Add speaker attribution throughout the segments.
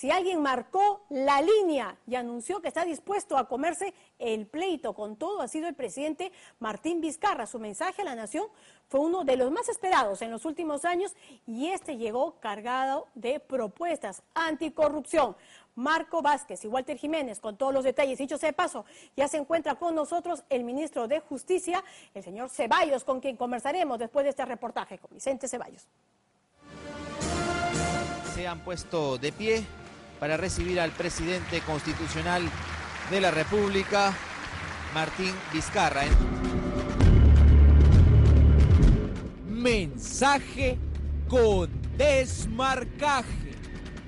Speaker 1: si alguien marcó la línea y anunció que está dispuesto a comerse el pleito con todo, ha sido el presidente Martín Vizcarra. Su mensaje a la nación fue uno de los más esperados en los últimos años y este llegó cargado de propuestas anticorrupción. Marco Vázquez y Walter Jiménez, con todos los detalles. Dicho sea de paso, ya se encuentra con nosotros el ministro de Justicia, el señor Ceballos, con quien conversaremos después de este reportaje con Vicente Ceballos.
Speaker 2: Se han puesto de pie para recibir al presidente constitucional de la República, Martín Vizcarra.
Speaker 3: Mensaje con desmarcaje.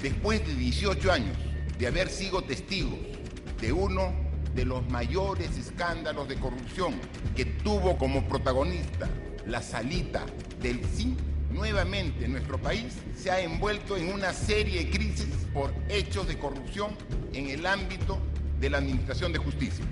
Speaker 4: Después de 18 años de haber sido testigos de uno de los mayores escándalos de corrupción que tuvo como protagonista la salita del sí, nuevamente nuestro país se ha envuelto en una serie de crisis por hechos de corrupción en el ámbito de la administración de justicia.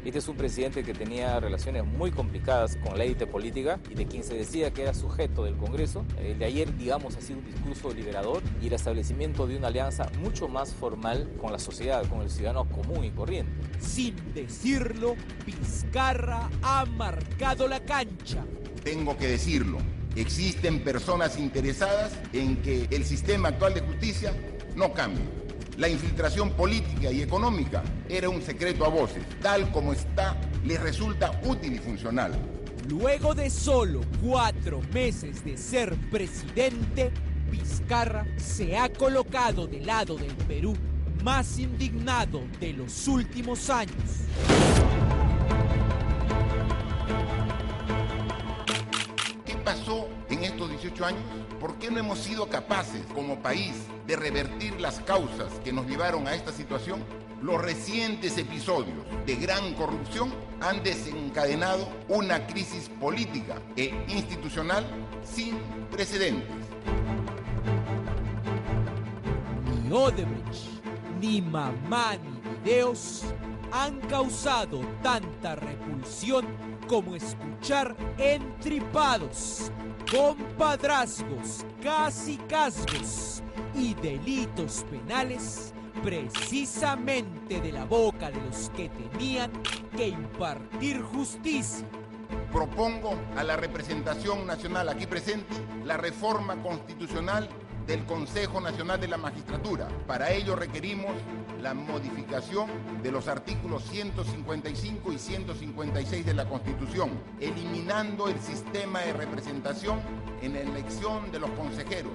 Speaker 5: Este es un presidente que tenía relaciones muy complicadas con la élite política y de quien se decía que era sujeto del Congreso. El de ayer, digamos, ha sido un discurso liberador y el establecimiento de una alianza mucho más formal con la sociedad, con el ciudadano común y corriente.
Speaker 3: Sin decirlo, Vizcarra ha marcado la cancha.
Speaker 4: Tengo que decirlo, existen personas interesadas en que el sistema actual de justicia no cambie. La infiltración política y económica era un secreto a voces. Tal como está, les resulta útil y funcional.
Speaker 3: Luego de solo 4 meses de ser presidente, Vizcarra se ha colocado del lado del Perú más indignado de los últimos años.
Speaker 4: ¿Qué pasó en estos 18 años? ¿Por qué no hemos sido capaces como país de revertir las causas que nos llevaron a esta situación? Los recientes episodios de gran corrupción han desencadenado una crisis política e institucional sin precedentes.
Speaker 3: Ni Odebrecht, ni Mamá, ni videos han causado tanta repulsión como escuchar entripados, compadrazgos, cacicazgos y delitos penales precisamente de la boca de los que tenían que impartir justicia.
Speaker 4: Propongo a la representación nacional aquí presente la reforma constitucional del Consejo Nacional de la Magistratura. Para ello requerimos la modificación de los artículos 155 y 156 de la Constitución, eliminando el sistema de representación en la elección de los consejeros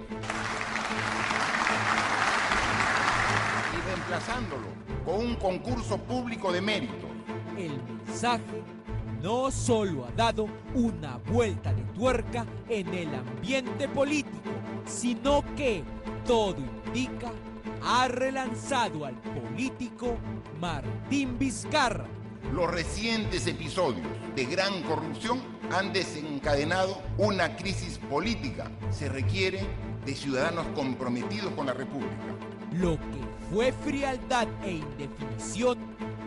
Speaker 4: y reemplazándolo con un concurso público de mérito.
Speaker 3: El mensaje no solo ha dado una vuelta de tuerca en el ambiente político, sino que, todo indica, ha relanzado al político Martín Vizcarra.
Speaker 4: Los recientes episodios de gran corrupción han desencadenado una crisis política. Se requiere de ciudadanos comprometidos con la República.
Speaker 3: Lo que fue frialdad e indefinición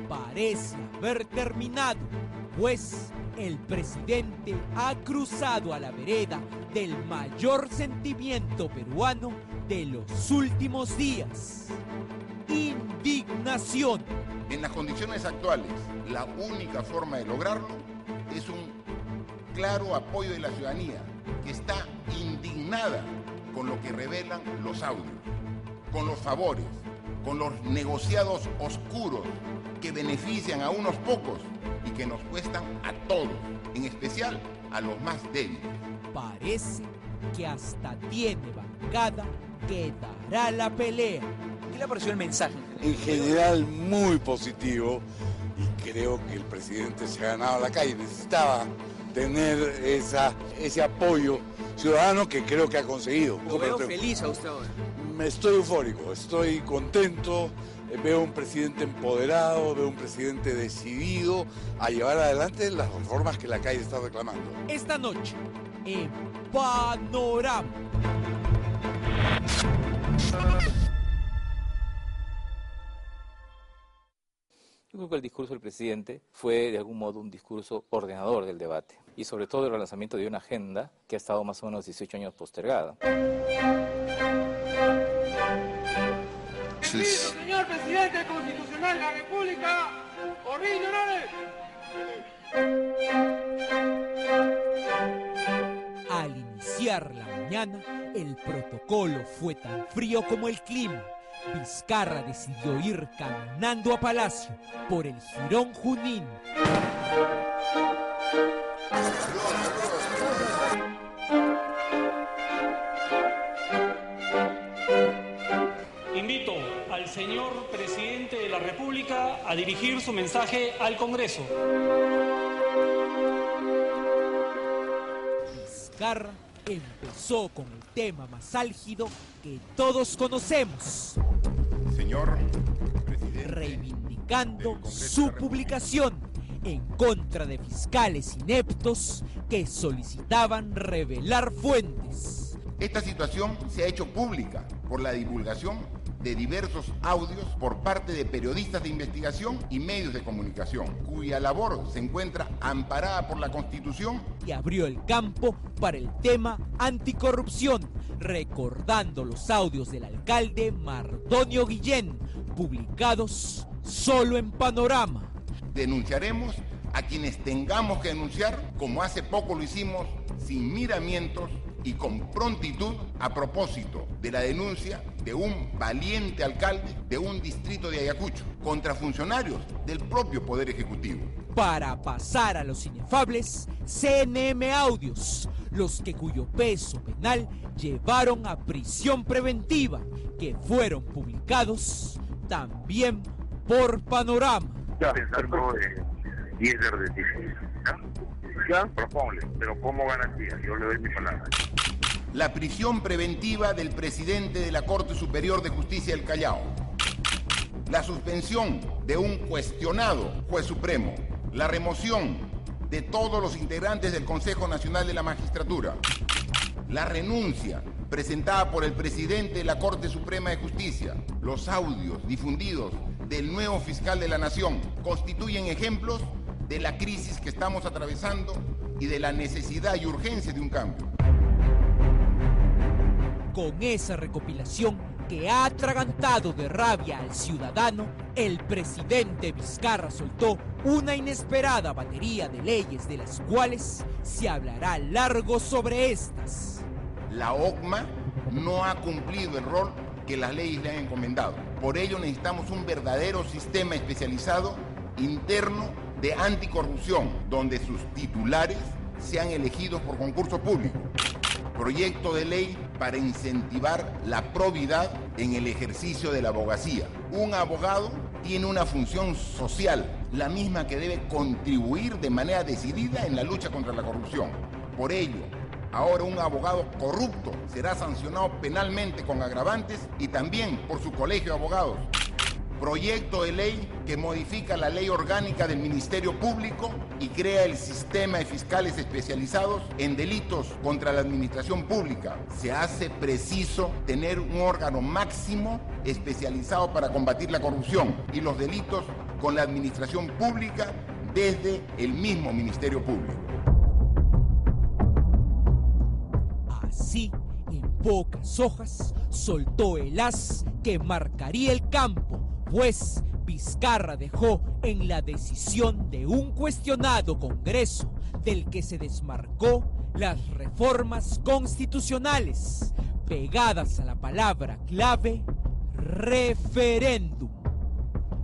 Speaker 3: parece haber terminado, pues el presidente ha cruzado a la vereda del mayor sentimiento peruano de los últimos días: indignación.
Speaker 4: En las condiciones actuales, la única forma de lograrlo es un claro apoyo de la ciudadanía, que está indignada con lo que revelan los audios, con los favores, con los negociados oscuros que benefician a unos pocos y que nos cuestan a todos, en especial a los más débiles.
Speaker 3: Parece que hasta tiene bancada que dará la pelea.
Speaker 2: ¿Qué le pareció el mensaje?
Speaker 6: En general muy positivo, y creo que el presidente se ha ganado la calle. Necesitaba tener ese apoyo ciudadano que creo que ha conseguido.
Speaker 2: Lo veo feliz a usted ahora.
Speaker 6: Estoy eufórico, estoy contento, veo un presidente empoderado, veo un presidente decidido a llevar adelante las reformas que la calle está reclamando.
Speaker 3: Esta noche, en Panorama.
Speaker 5: Yo creo que el discurso del presidente fue de algún modo un discurso ordenador del debate y sobre todo el relanzamiento de una agenda que ha estado más o menos 18 años postergada.
Speaker 7: taxes.
Speaker 8: Señor presidente constitucional de la República, ordine honores.
Speaker 3: Al iniciar la mañana, el protocolo fue tan frío como el clima. Vizcarra decidió ir caminando a Palacio por el Jirón Junín.
Speaker 9: Invito al señor presidente de la República a dirigir su mensaje al Congreso.
Speaker 3: Vizcarra empezó con el tema más álgido que todos conocemos.
Speaker 4: Señor presidente,
Speaker 3: reivindicando su publicación en contra de fiscales ineptos que solicitaban revelar fuentes.
Speaker 4: Esta situación se ha hecho pública por la divulgación de diversos audios por parte de periodistas de investigación y medios de comunicación, cuya labor se encuentra amparada por la Constitución.
Speaker 3: Y abrió el campo para el tema anticorrupción, recordando los audios del alcalde Mardonio Guillén, publicados solo en Panorama.
Speaker 4: Denunciaremos a quienes tengamos que denunciar, como hace poco lo hicimos, sin miramientos y con prontitud, a propósito de la denuncia de un valiente alcalde de un distrito de Ayacucho contra funcionarios del propio Poder Ejecutivo.
Speaker 3: Para pasar a los inefables, CNM Audios, los que cuyo peso penal llevaron a prisión preventiva, que fueron publicados también por Panorama.
Speaker 10: Ya, pensando en 10 ejercicios. ¿Ya? Proponle, pero como garantía, yo le doy mi palabra.
Speaker 4: La prisión preventiva del presidente de la Corte Superior de Justicia del Callao. La suspensión de un cuestionado juez supremo. La remoción de todos los integrantes del Consejo Nacional de la Magistratura. La renuncia presentada por el presidente de la Corte Suprema de Justicia. Los audios difundidos del nuevo fiscal de la Nación constituyen ejemplos de la crisis que estamos atravesando y de la necesidad y urgencia de un cambio.
Speaker 3: Con esa recopilación que ha atragantado de rabia al ciudadano, el presidente Vizcarra soltó una inesperada batería de leyes de las cuales se hablará largo sobre estas.
Speaker 4: La OCMA no ha cumplido el rol que las leyes le han encomendado. Por ello necesitamos un verdadero sistema especializado interno de anticorrupción, donde sus titulares sean elegidos por concurso público. Proyecto de ley para incentivar la probidad en el ejercicio de la abogacía. Un abogado tiene una función social, la misma que debe contribuir de manera decidida en la lucha contra la corrupción. Por ello, ahora un abogado corrupto será sancionado penalmente con agravantes y también por su colegio de abogados. Proyecto de ley que modifica la ley orgánica del Ministerio Público y crea el sistema de fiscales especializados en delitos contra la administración pública. Se hace preciso tener un órgano máximo especializado para combatir la corrupción y los delitos con la administración pública desde el mismo Ministerio Público.
Speaker 3: Así, en pocas hojas, soltó el as que marcaría el campo, pues Vizcarra dejó en la decisión de un cuestionado Congreso del que se desmarcó las reformas constitucionales, pegadas a la palabra clave referéndum.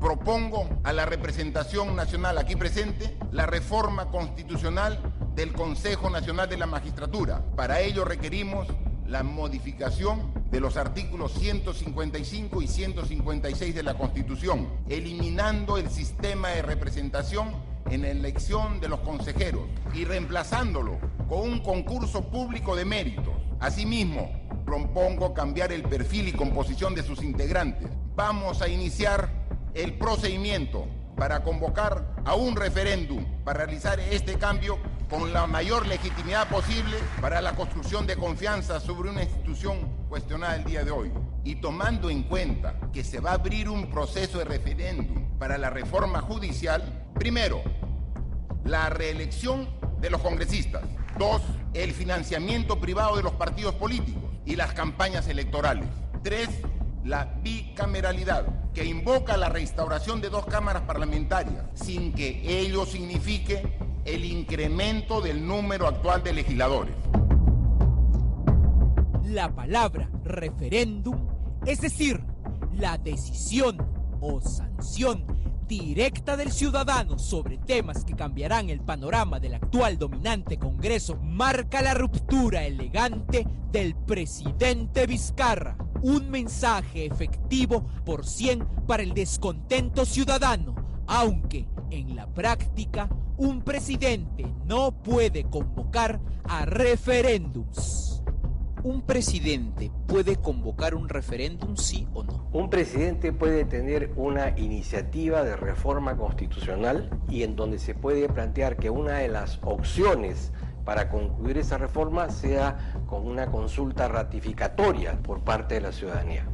Speaker 4: Propongo a la representación nacional aquí presente la reforma constitucional del Consejo Nacional de la Magistratura. Para ello requerimos la modificación de los artículos 155 y 156 de la Constitución, eliminando el sistema de representación en la elección de los consejeros y reemplazándolo con un concurso público de méritos. Asimismo, propongo cambiar el perfil y composición de sus integrantes. Vamos a iniciar el procedimiento para convocar a un referéndum para realizar este cambio con la mayor legitimidad posible para la construcción de confianza sobre una institución cuestionada el día de hoy. Y tomando en cuenta que se va a abrir un proceso de referéndum para la reforma judicial, primero, la reelección de los congresistas. 2, el financiamiento privado de los partidos políticos y las campañas electorales. 3, la bicameralidad, que invoca la reinstauración de 2 cámaras parlamentarias, sin que ello signifique el incremento del número actual de legisladores.
Speaker 3: La palabra referéndum, es decir, la decisión o sanción directa del ciudadano sobre temas que cambiarán el panorama del actual dominante Congreso, marca la ruptura elegante del presidente Vizcarra. Un mensaje efectivo por 100 para el descontento ciudadano, aunque en la práctica un presidente no puede convocar a referéndums.
Speaker 2: ¿Un presidente puede convocar un referéndum, sí o no?
Speaker 7: Un presidente puede tener una iniciativa de reforma constitucional y en donde se puede plantear que una de las opciones para concluir esa reforma sea con una consulta ratificatoria por parte de la ciudadanía.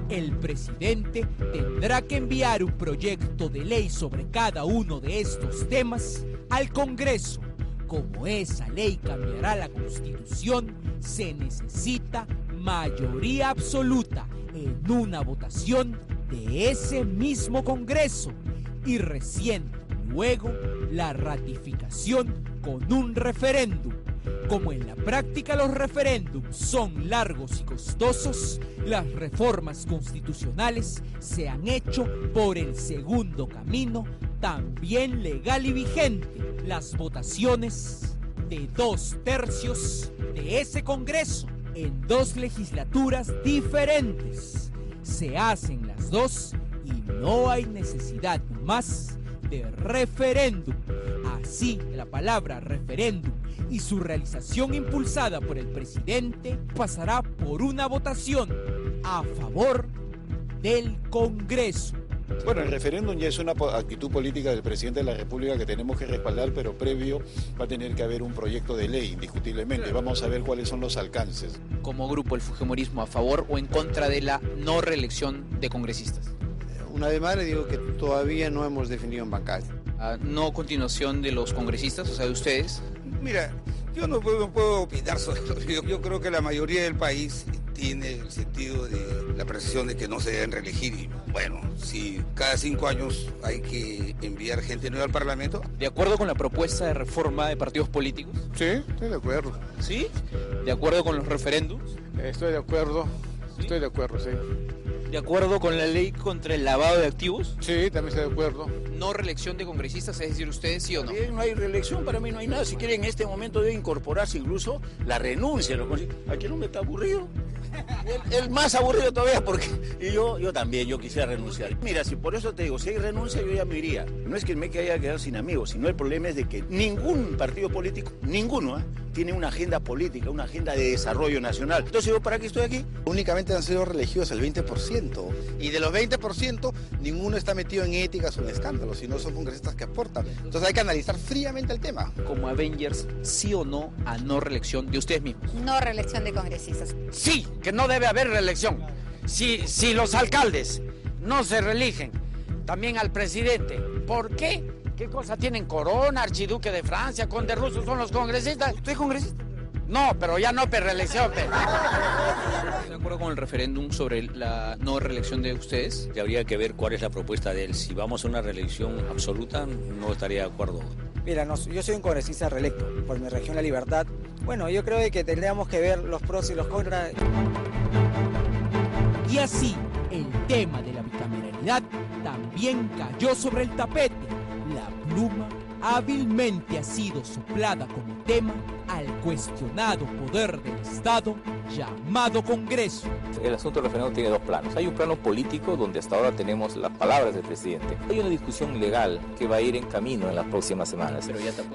Speaker 3: El presidente tendrá que enviar un proyecto de ley sobre cada uno de estos temas al Congreso. Como esa ley cambiará la Constitución, se necesita mayoría absoluta en una votación de ese mismo Congreso y recién luego la ratificación con un referéndum. Como en la práctica los referéndums son largos y costosos, las reformas constitucionales se han hecho por el segundo camino, también legal y vigente, las votaciones de 2/3 de ese Congreso en 2 legislaturas diferentes. Se hacen las 2 y no hay necesidad más de referéndum. Así, la palabra referéndum y su realización impulsada por el presidente pasará por una votación a favor del Congreso.
Speaker 11: Bueno, el referéndum ya es una actitud política del presidente de la República que tenemos que respaldar, pero previo va a tener que haber un proyecto de ley, indiscutiblemente. Vamos a ver cuáles son los alcances.
Speaker 2: Como grupo, el Fujimorismo, ¿a favor o en contra de la no reelección de congresistas?
Speaker 12: Una vez más le digo que todavía no hemos definido en bancada.
Speaker 2: ¿No continuación de los congresistas, o sea, de ustedes?
Speaker 13: Mira, yo no puedo opinar sobre eso. Yo creo que la mayoría del país tiene el sentido de la percepción de que no se deben reelegir. Y bueno, si cada 5 años hay que enviar gente nueva al Parlamento.
Speaker 2: ¿De acuerdo con la propuesta de reforma de partidos políticos?
Speaker 12: Sí, estoy de acuerdo.
Speaker 2: ¿Sí? ¿De acuerdo con los referéndums?
Speaker 12: Estoy de acuerdo. ¿Sí? Estoy de acuerdo, sí.
Speaker 2: ¿De acuerdo con la ley contra el lavado de activos?
Speaker 12: Sí, también estoy de acuerdo.
Speaker 2: ¿No reelección de congresistas, es decir, ustedes sí o no?
Speaker 14: No hay reelección, para mí no hay nada. Si quieren, en este momento debe incorporarse incluso la renuncia. Aquí no me está aburrido. El más aburrido todavía, porque yo también, yo quisiera renunciar. Mira, si por eso te digo, si hay renuncia, yo ya me iría. No es que me haya quedado sin amigos, sino el problema es de que ningún partido político, ninguno, tiene una agenda política, una agenda de desarrollo nacional. Entonces, ¿yo para qué estoy aquí?
Speaker 12: Únicamente han sido reelegidos el 20%. Y de los 20%, ninguno está metido en éticas o en escándalos, sino son congresistas que aportan. Entonces hay que analizar fríamente el tema.
Speaker 2: Como Avengers, ¿sí o no a no reelección de ustedes mismos?
Speaker 15: No reelección de congresistas.
Speaker 16: Sí, que no debe haber reelección. Si los alcaldes no se reeligen, también al presidente. ¿Por qué? ¿Qué cosa tienen? Corona, archiduque de Francia, conde ruso, son los congresistas.
Speaker 2: ¿Usted es congresista?
Speaker 16: No, pero ya no reelección.
Speaker 2: ¿De acuerdo con el referéndum sobre la no reelección de ustedes?
Speaker 14: Habría que ver cuál es la propuesta de él. Si vamos a una reelección absoluta, no estaría de acuerdo.
Speaker 17: Mira, yo soy un congresista reelecto por mi región La Libertad. Bueno, yo creo que tendríamos que ver los pros y los contras.
Speaker 3: Y así, el tema de la bicameralidad también cayó sobre el tapete. La pluma hábilmente ha sido soplada como tema al cuestionado poder del Estado llamado Congreso.
Speaker 5: El asunto del referéndum tiene 2 planos. Hay un plano político donde hasta ahora tenemos las palabras del presidente. Hay una discusión legal que va a ir en camino en las próximas semanas.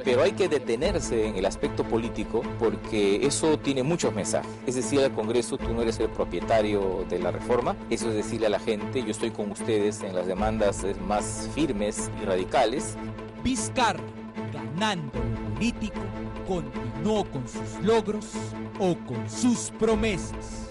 Speaker 5: Pero hay que detenerse en el aspecto político porque eso tiene muchos mensajes. Es decir, al Congreso, tú no eres el propietario de la reforma. Eso es decirle a la gente, yo estoy con ustedes en las demandas más firmes y radicales.
Speaker 3: Vizcarra, ganando lo político, continuó con sus logros o con sus promesas.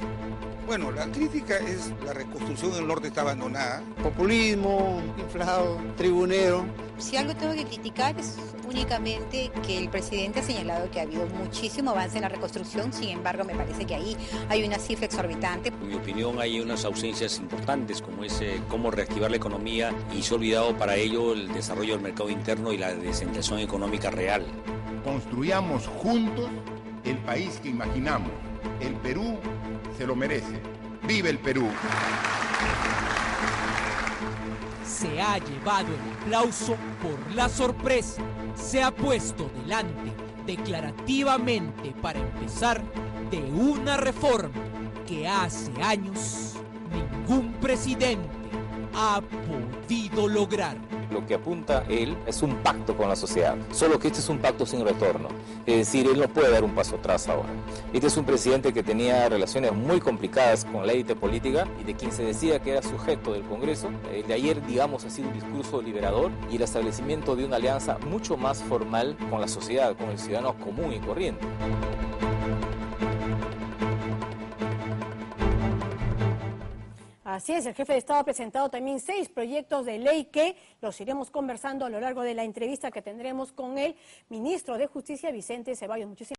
Speaker 13: Bueno, la crítica es la reconstrucción del norte está abandonada.
Speaker 15: Populismo, inflado, tribunero.
Speaker 18: Si algo tengo que criticar es únicamente que el presidente ha señalado que ha habido muchísimo avance en la reconstrucción, sin embargo me parece que ahí hay una cifra exorbitante.
Speaker 19: En mi opinión hay unas ausencias importantes como es cómo reactivar la economía y se ha olvidado para ello el desarrollo del mercado interno y la descentralización económica real.
Speaker 4: Construyamos juntos el país que imaginamos. El Perú se lo merece. ¡Vive el Perú!
Speaker 3: Se ha llevado el aplauso por la sorpresa. Se ha puesto delante declarativamente para empezar de una reforma que hace años ningún presidente ha podido lograr.
Speaker 5: Lo que apunta él es un pacto con la sociedad, solo que este es un pacto sin retorno, es decir, él no puede dar un paso atrás ahora. Este es un presidente que tenía relaciones muy complicadas con la élite política y de quien se decía que era sujeto del Congreso. El de ayer, digamos, ha sido un discurso liberador y el establecimiento de una alianza mucho más formal con la sociedad, con el ciudadano común y corriente.
Speaker 1: Así es, el jefe de Estado ha presentado también 6 proyectos de ley que los iremos conversando a lo largo de la entrevista que tendremos con el ministro de Justicia, Vicente Ceballos. Muchísimas